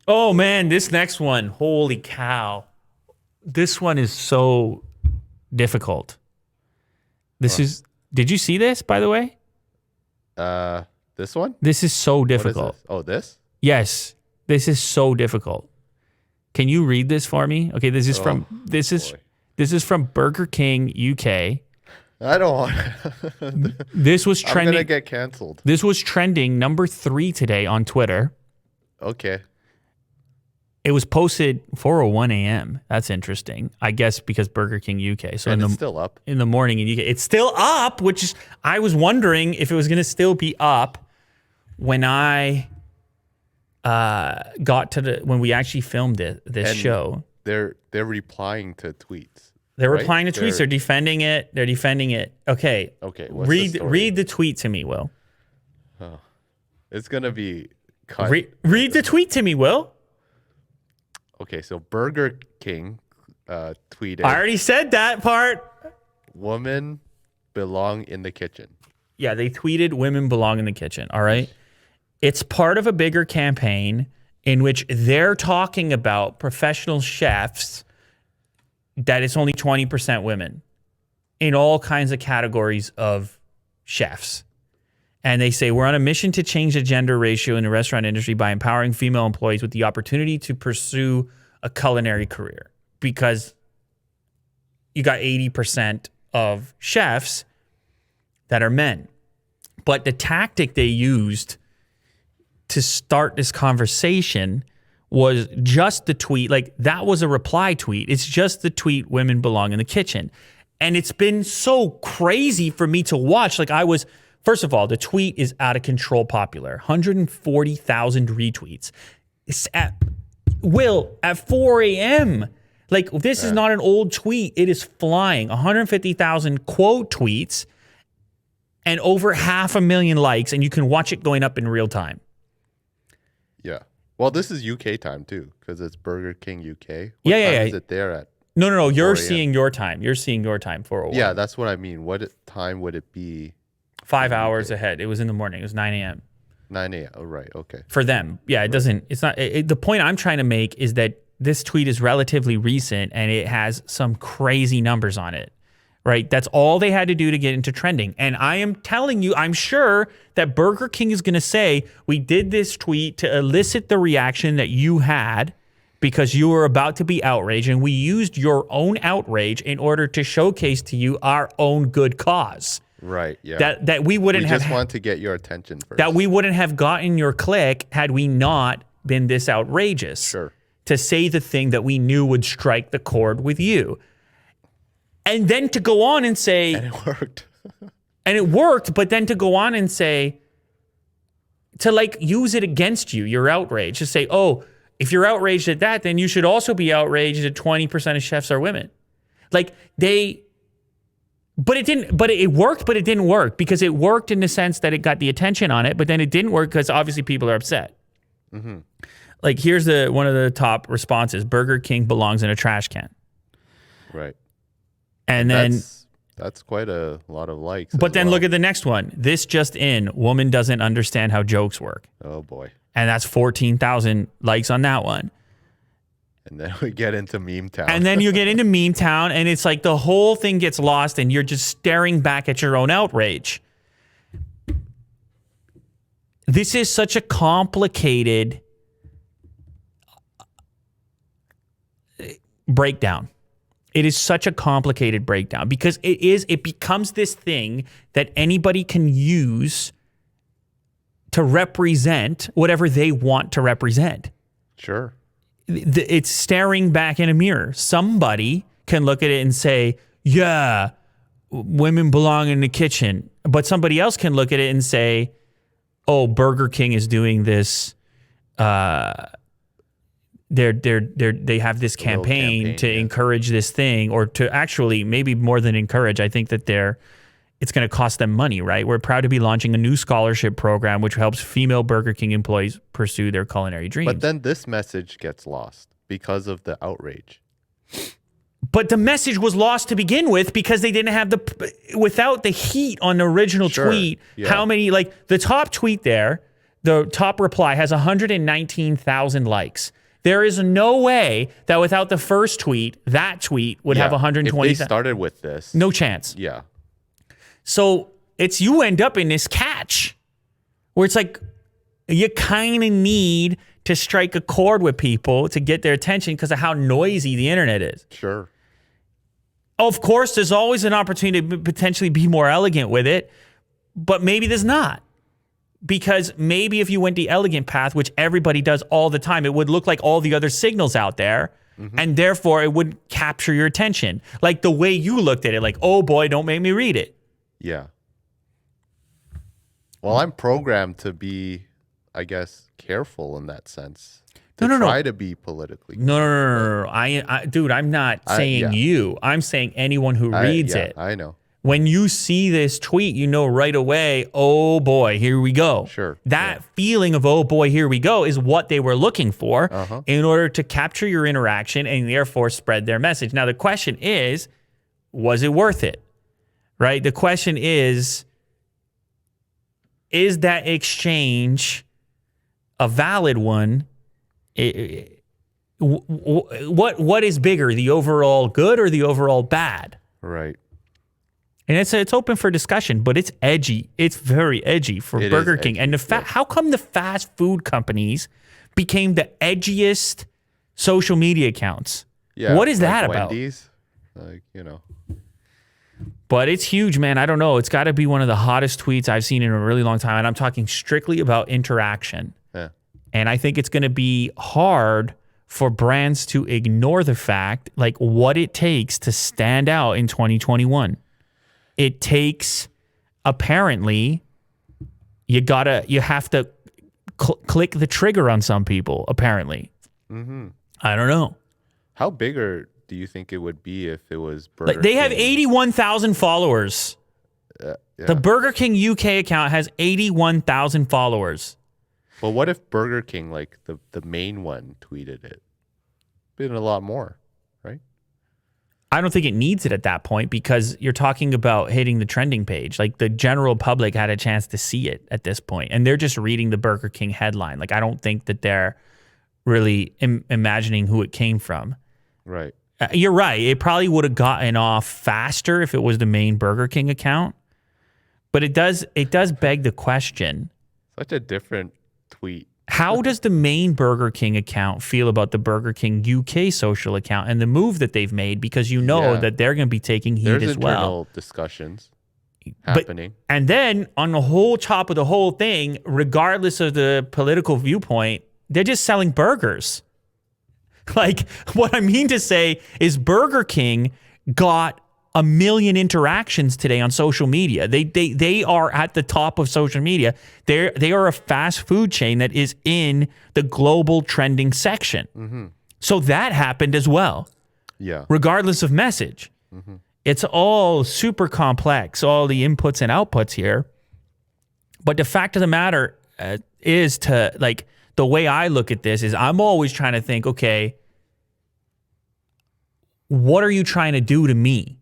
Oh man, this next one. Holy cow. This one is so difficult. Did you see this, by the way? This one? This is so difficult. What is this? Oh, this? Yes. This is so difficult. Can you read this for me? Okay, this is from Burger King UK. I don't want This was trending. I'm going to get canceled. This was trending number 3 today on Twitter. Okay. It was posted 4:01 a.m. That's interesting. I guess because Burger King UK. So it's still up. In the morning in UK. It's still up, which is, I was wondering if it was going to still be up when I got to when we actually filmed this show. They're replying to tweets. They're replying to tweets. They're defending it. They're defending it. Okay. Okay. Read the tweet to me, Will. Oh, it's going to be cut. Read the tweet to me, Will. Okay, so Burger King tweeted. I already said that part. Women belong in the kitchen. Yeah, they tweeted women belong in the kitchen. All right. It's part of a bigger campaign in which they're talking about professional chefs that it's only 20% women in all kinds of categories of chefs. And they say, we're on a mission to change the gender ratio in the restaurant industry by empowering female employees with the opportunity to pursue a culinary career. Because you got 80% of chefs that are men. But the tactic they used to start this conversation was just the tweet. Like, that was a reply tweet. It's just the tweet, women belong in the kitchen. And it's been so crazy for me to watch. Like, first of all, the tweet is out of control popular. 140,000 retweets. It's at 4 a.m. Like, this is not an old tweet. It is flying. 150,000 quote tweets and over 500,000 likes, and you can watch it going up in real time. Yeah. Well, this is UK time, too, because it's Burger King UK. What time is it there at? No. You're seeing your time. You're seeing your time, 4:01. Yeah, that's what I mean. What time would it be? 5 hours ahead. It was in the morning. It was 9 a.m. 9 a.m. Oh, right. Okay. For them. Yeah, the point I'm trying to make is that this tweet is relatively recent and it has some crazy numbers on it, right? That's all they had to do to get into trending. And I am telling you, I'm sure that Burger King is going to say, we did this tweet to elicit the reaction that you had because you were about to be outraged, and we used your own outrage in order to showcase to you our own good cause. Right. Yeah. That we wouldn't have. We just want to get your attention first. That we wouldn't have gotten your click had we not been this outrageous. Sure. To say the thing that we knew would strike the chord with you, and then to go on and say, and it worked. And it worked, but then to go on and say, to like use it against you, your outrage, to say, oh, if you're outraged at that, then you should also be outraged that 20% of chefs are women. Like but it worked, but it didn't work because it worked in the sense that it got the attention on it, but then it didn't work because obviously people are upset. Mm-hmm. Like, here's one of the top responses: Burger King belongs in a trash can. Right. And then that's quite a lot of likes. But then look at the next one. This just in: woman doesn't understand how jokes work. Oh boy. And that's 14,000 likes on that one. And then we get into meme town. And then you get into meme town, and it's like the whole thing gets lost, and you're just staring back at your own outrage. This is such a complicated breakdown. It is such a complicated breakdown because it becomes this thing that anybody can use to represent whatever they want to represent. Sure. It's staring back in a mirror. Somebody can look at it and say, yeah, women belong in the kitchen. But somebody else can look at it and say, oh, Burger King is doing this. They have this campaign to encourage this thing, or to actually maybe more than encourage. I think that it's going to cost them money, right? We're proud to be launching a new scholarship program which helps female Burger King employees pursue their culinary dreams. But then this message gets lost because of the outrage. But the message was lost to begin with because they didn't have without the heat on the original tweet. Yeah. How many, like the top tweet there, the top reply has 119,000 likes. There is no way that without the first tweet, that tweet would have 120,000. If they started with this. No chance. Yeah. So you end up in this catch where it's like you kind of need to strike a chord with people to get their attention because of how noisy the internet is. Sure. Of course, there's always an opportunity to potentially be more elegant with it, but maybe there's not. Because maybe if you went the elegant path, which everybody does all the time, it would look like all the other signals out there, and therefore it would capture your attention. Like the way you looked at it, like, oh boy, don't make me read it. Yeah. Well, I'm programmed to be, I guess, careful in that sense. To try to be politically. No. Dude, I'm not saying you. I'm saying anyone who reads it. I know. When you see this tweet, you know right away, oh boy, here we go. Sure. That feeling of, oh boy, here we go is what they were looking for in order to capture your interaction and therefore spread their message. Now, the question is, was it worth it? Right? The question is that exchange a valid one? What is bigger, the overall good or the overall bad? Right. And it's open for discussion, but it's edgy. It's very edgy for Burger King. And how come the fast food companies became the edgiest social media accounts? Yeah. What is that about? Wendy's, But it's huge, man. I don't know. It's got to be one of the hottest tweets I've seen in a really long time. And I'm talking strictly about interaction. Yeah. And I think it's going to be hard for brands to ignore the fact, like what it takes to stand out in 2021. It takes, apparently, you have to click the trigger on some people, apparently. I don't know. How bigger do you think it would be if it was Burger King? They have 81,000 followers. Yeah. The Burger King UK account has 81,000 followers. Well, what if Burger King, like the main one, tweeted it? Been a lot more, right? I don't think it needs it at that point because you're talking about hitting the trending page. Like the general public had a chance to see it at this point, and they're just reading the Burger King headline. Like I don't think that they're really imagining who it came from. Right. You're right. It probably would have gotten off faster if it was the main Burger King account. But it does beg the question. Such a different tweet. How does the main Burger King account feel about the Burger King UK social account and the move that they've made? Because you know that they're going to be taking heat as well. There's internal discussions happening. And then on the whole top of the whole thing, regardless of the political viewpoint, they're just selling burgers. Like what I mean to say is Burger King got 1 million interactions today on social media. They are at the top of social media. They are a fast food chain that is in the global trending section. So that happened as well. Yeah. Regardless of message. It's all super complex, all the inputs and outputs here. But the fact of the matter is the way I look at this is I'm always trying to think, okay, what are you trying to do to me?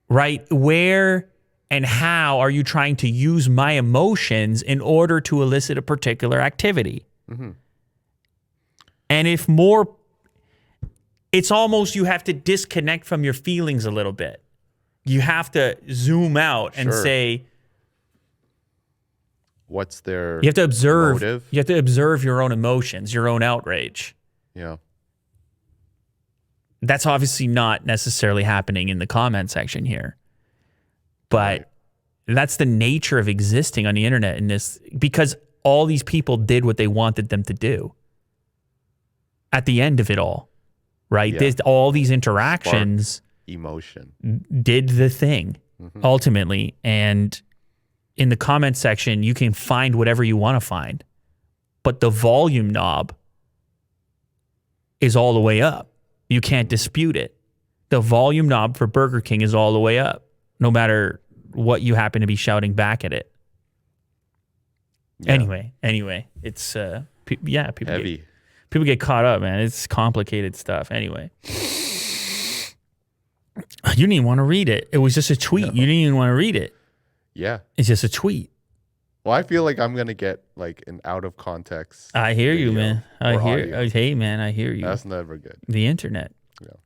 Right? Where and how are you trying to use my emotions in order to elicit a particular activity? And if more, it's almost you have to disconnect from your feelings a little bit. You have to zoom out and say, what's their you have to observe motive? You have to observe your own emotions, your own outrage. Yeah. That's obviously not necessarily happening in the comment section here. But that's the nature of existing on the internet in this, because all these people did what they wanted them to do at the end of it all, right? Yeah. All these interactions Spark emotion did the thing ultimately. And in the comment section, you can find whatever you want to find, but the volume knob is all the way up. You can't dispute it. The volume knob for Burger King is all the way up, no matter what you happen to be shouting back at it. Yeah. Anyway, it's people heavy. People get caught up, man. It's complicated stuff. Anyway, you didn't even want to read it. It was just a tweet. No. You didn't even want to read it. Yeah, it's just a tweet. Well, I feel like I'm gonna get like an out of context. I hear you, video man. or audio. Hey, man, I hear you. That's never good. The internet.